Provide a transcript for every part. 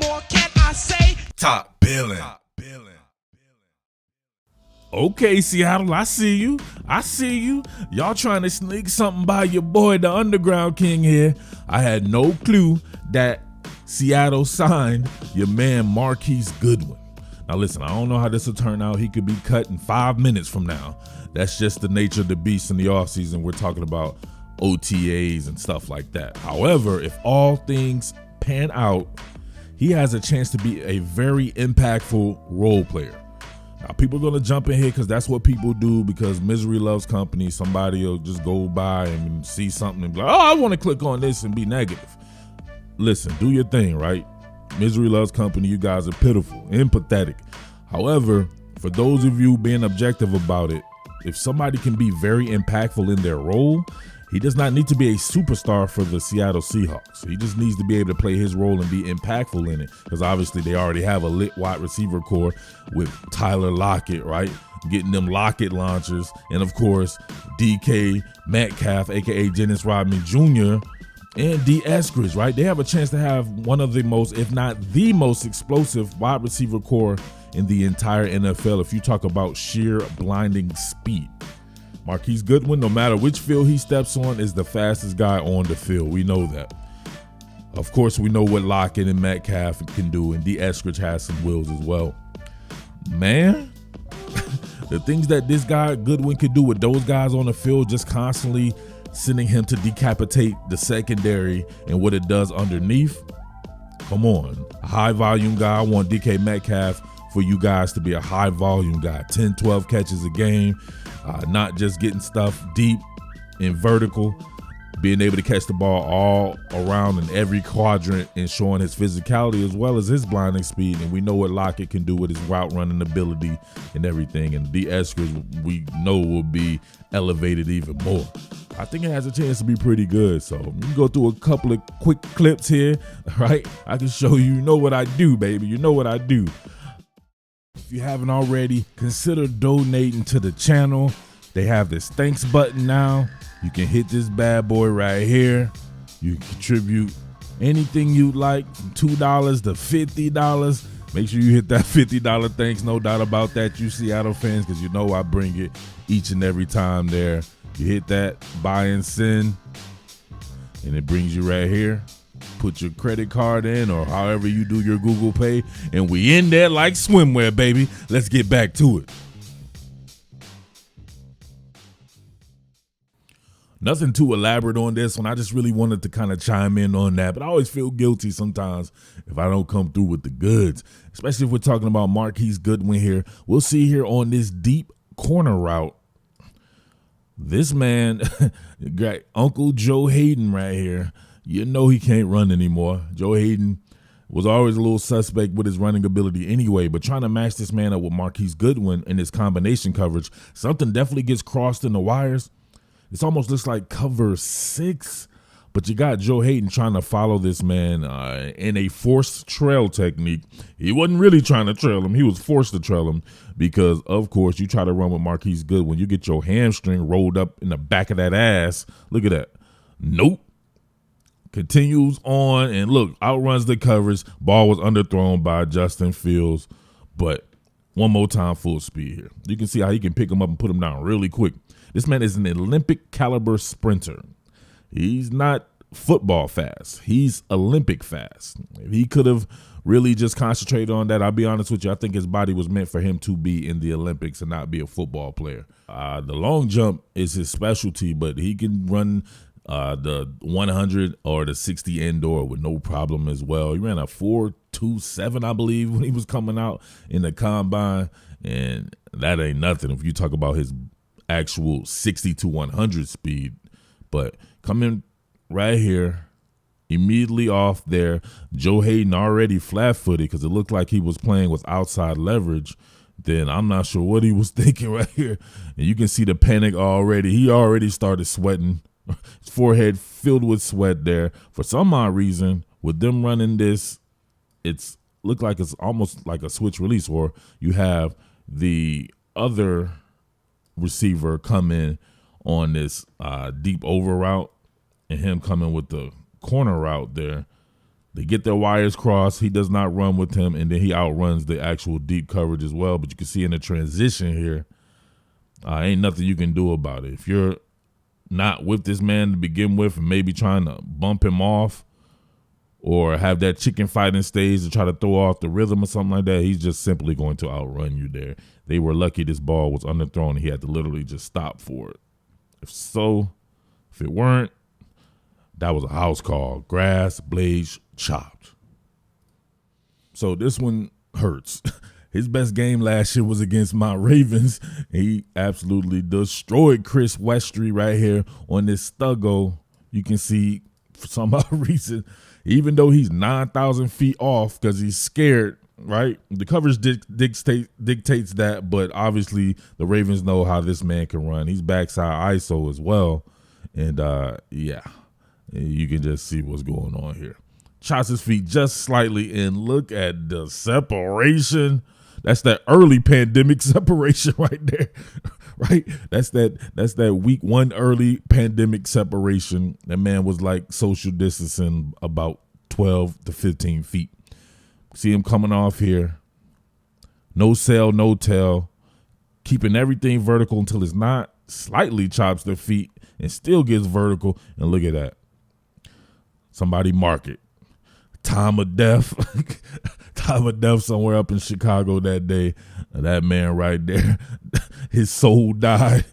more can I say? Top Billin. Okay, Seattle, I see you. Y'all trying to sneak something by your boy, the Underground King here. I had no clue that Seattle signed your man Marquise Goodwin. Now listen, I don't know how this will turn out. He could be cut in 5 minutes from now. That's just the nature of the beast in the offseason. We're talking about OTAs and stuff like that. However, if all things pan out, he has a chance to be a very impactful role player. Now, people are going to jump in here because that's what people do, because misery loves company. Somebody will just go by and see something and be like, oh, I want to click on this and be negative. Listen, do your thing, right? Misery loves company. You guys are pitiful and pathetic. However, for those of you being objective about it, if somebody can be very impactful in their role, he does not need to be a superstar for the Seattle Seahawks. He just needs to be able to play his role and be impactful in it, because obviously they already have a lit wide receiver core with Tyler Lockett, right? Getting them Lockett launchers. And of course, DK Metcalf, aka Dennis Rodman Jr., and D. Eskridge, right? They have a chance to have one of the most, if not the most explosive wide receiver core in the entire NFL if you talk about sheer blinding speed. Marquise Goodwin, no matter which field he steps on, is the fastest guy on the field. We know that. Of course, we know what Lockett and Metcalf can do, and D. Eskridge has some wheels as well. Man, the things that this guy Goodwin could do with those guys on the field, just constantly sending him to decapitate the secondary and what it does underneath. Come on, a high volume guy. I want DK Metcalf for you guys to be a high volume guy, 10, 12 catches a game. Not just getting stuff deep and vertical, being able to catch the ball all around in every quadrant and showing his physicality as well as his blinding speed. And we know what Lockett can do with his route running ability and everything. And the Eskridge, we know, will be elevated even more. I think it has a chance to be pretty good. So we can go through a couple of quick clips here, right? I can show you know what I do, baby. You know what I do. If you haven't already, consider donating to the channel. They have this thanks button now. You can hit this bad boy right here. You can contribute anything you like, from $2 to $50. Make sure you hit that $50 thanks. No doubt about that, you Seattle fans, because you know I bring it each and every time there. You hit that buy and send, and it brings you right here. Put your credit card in, or however you do your Google Pay, and we in there like swimwear, baby. Let's get back to it. Nothing too elaborate on this one. I just really wanted to kind of chime in on that, but I always feel guilty sometimes if I don't come through with the goods, especially if we're talking about Marquise Goodwin here. We'll see here on this deep corner route. This man, got Uncle Joe Hayden right here. You know he can't run anymore. Joe Hayden was always a little suspect with his running ability anyway, but trying to match this man up with Marquise Goodwin in his combination coverage, something definitely gets crossed in the wires. This almost looks like cover 6, but you got Joe Hayden trying to follow this man in a forced trail technique. He wasn't really trying to trail him. He was forced to trail him because, of course, you try to run with Marquise Goodwin, you get your hamstring rolled up in the back of that ass. Look at that. Nope. Continues on and look, outruns the coverage. Ball was underthrown by Justin Fields, but one more time, full speed here. You can see how he can pick him up and put him down really quick. This man is an Olympic caliber sprinter. He's not football fast. He's Olympic fast. If he could have really just concentrated on that, I'll be honest with you, I think his body was meant for him to be in the Olympics and not be a football player. The long jump is his specialty, but he can run the 100 or the 60 indoor with no problem as well. He ran a 4.27, I believe, when he was coming out in the combine, and that ain't nothing if you talk about his actual 60 to 100 speed. But coming right here, immediately off there, Joe Hayden already flat-footed because it looked like he was playing with outside leverage. Then I'm not sure what he was thinking right here. And you can see the panic already. He already started sweating. His forehead filled with sweat there. For some odd reason, with them running this, it's looked like it's almost like a switch release, or you have the other receiver come in on this deep over route and him coming with the corner route there. They get their wires crossed. He does not run with him, and then he outruns the actual deep coverage as well. But you can see in the transition here, ain't nothing you can do about it. If you're not with this man to begin with and maybe trying to bump him off or have that chicken fighting stage to try to throw off the rhythm or something like that, he's just simply going to outrun you there. They were lucky this ball was underthrown and he had to literally just stop for it. If it weren't, that was a house call. Grass, blades, chopped. So this one hurts. His best game last year was against my Ravens. He absolutely destroyed Chris Westry right here on this Stuggo. You can see for some odd reason, even though he's 9,000 feet off because he's scared, right? The coverage dictates that, but obviously the Ravens know how this man can run. He's backside ISO as well. And, yeah, you can just see what's going on here. Chops his feet just slightly, and look at the separation. That's that early pandemic separation right there, right? That's that week one early pandemic separation. That man was like social distancing about 12 to 15 feet. See him coming off here. No sell, no tell. Keeping everything vertical until it's not. Slightly chops their feet and still gets vertical. And look at that. Somebody mark it. Time of death. Time of death somewhere up in Chicago that day. That man right there, his soul died,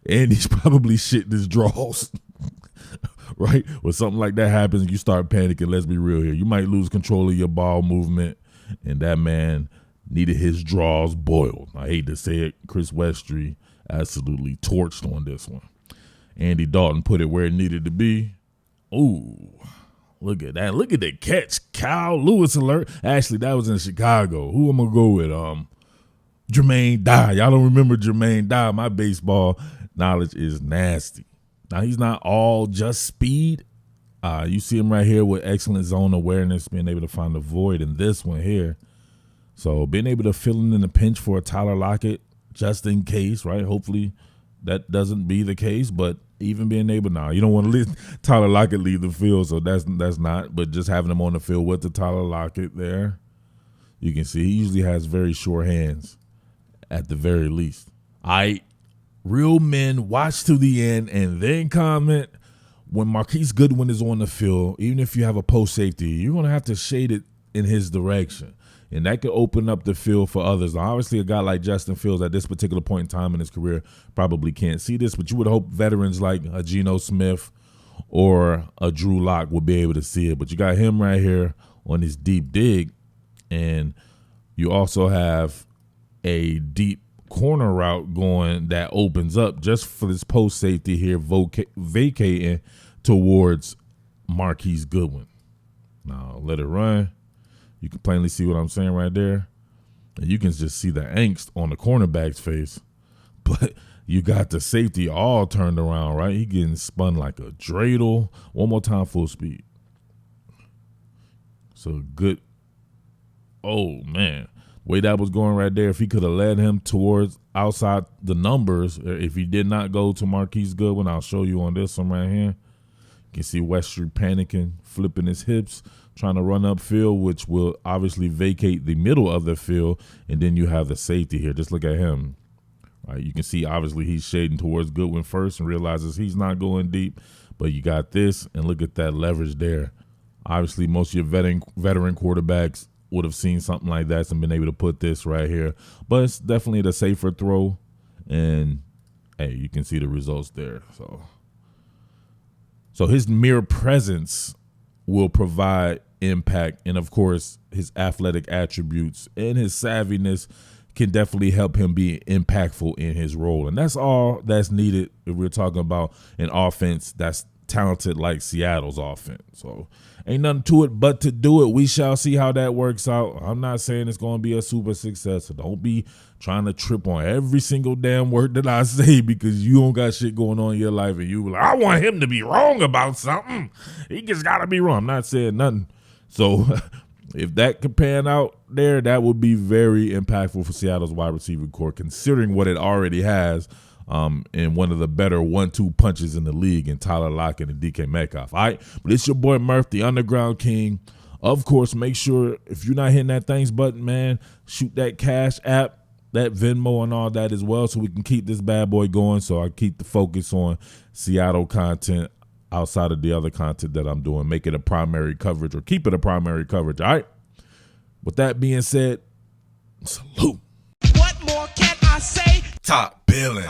and he's probably shitting his drawers. Right? When something like that happens, you start panicking. Let's be real here. You might lose control of your ball movement, and that man needed his drawers boiled. I hate to say it. Chris Westry absolutely torched on this one. Andy Dalton put it where it needed to be. Ooh. Look at that. Look at the catch. Kyle Lewis alert. Actually, that was in Chicago. Who I'm going to go with? Jermaine Dye. Y'all don't remember Jermaine Dye. My baseball knowledge is nasty. Now, he's not all just speed. You see him right here with excellent zone awareness, being able to find the void in this one here. So being able to fill in the pinch for a Tyler Lockett just in case, right? Hopefully that doesn't be the case, but even being able now, you don't want to let Tyler Lockett leave the field, so that's not. But just having him on the field with the Tyler Lockett there, you can see he usually has very sure hands at the very least. Real men watch to the end and then comment. When Marquise Goodwin is on the field, even if you have a post safety, you're going to have to shade it in his direction. And that could open up the field for others. Now, obviously, a guy like Justin Fields at this particular point in time in his career probably can't see this, but you would hope veterans like a Geno Smith or a Drew Lock would be able to see it. But you got him right here on his deep dig, and you also have a deep corner route going that opens up just for this post safety here, vacating towards Marquise Goodwin. Now, let it run. You can plainly see what I'm saying right there. And you can just see the angst on the cornerback's face. But you got the safety all turned around, right? He getting spun like a dreidel. One more time, full speed. So good. Oh, man. The way that was going right there, if he could have led him towards outside the numbers, if he did not go to Marquise Goodwin, I'll show you on this one right here. You can see Westry panicking, flipping his hips, trying to run upfield, which will obviously vacate the middle of the field, and then you have the safety here. Just look at him. Right, you can see obviously he's shading towards Goodwin first and realizes he's not going deep, but you got this, and look at that leverage there. Obviously, most of your veteran quarterbacks would have seen something like that and been able to put this right here, but it's definitely the safer throw, and hey, you can see the results there. So his mere presence will provide impact, and of course his athletic attributes and his savviness can definitely help him be impactful in his role, and that's all that's needed if we're talking about an offense that's talented like Seattle's offense. So ain't nothing to it but to do it. We shall see how that works out. I'm not saying it's going to be a super success, so don't be trying to trip on every single damn word that I say because you don't got shit going on in your life and you like, I want him to be wrong about something. He just got to be wrong. I'm not saying nothing. So if that could pan out there, that would be very impactful for Seattle's wide receiver core, considering what it already has and one of the better 1-2 punches in the league in Tyler Lockett and DK Metcalf. All right, but it's your boy Murph, the Underground King. Of course, make sure if you're not hitting that thanks button, man, shoot that Cash App, that Venmo and all that as well, so we can keep this bad boy going, so I keep the focus on Seattle content outside of the other content that I'm doing. Make it a primary coverage, or keep it a primary coverage, all right? With that being said, salute. What more can I say? Top Billin.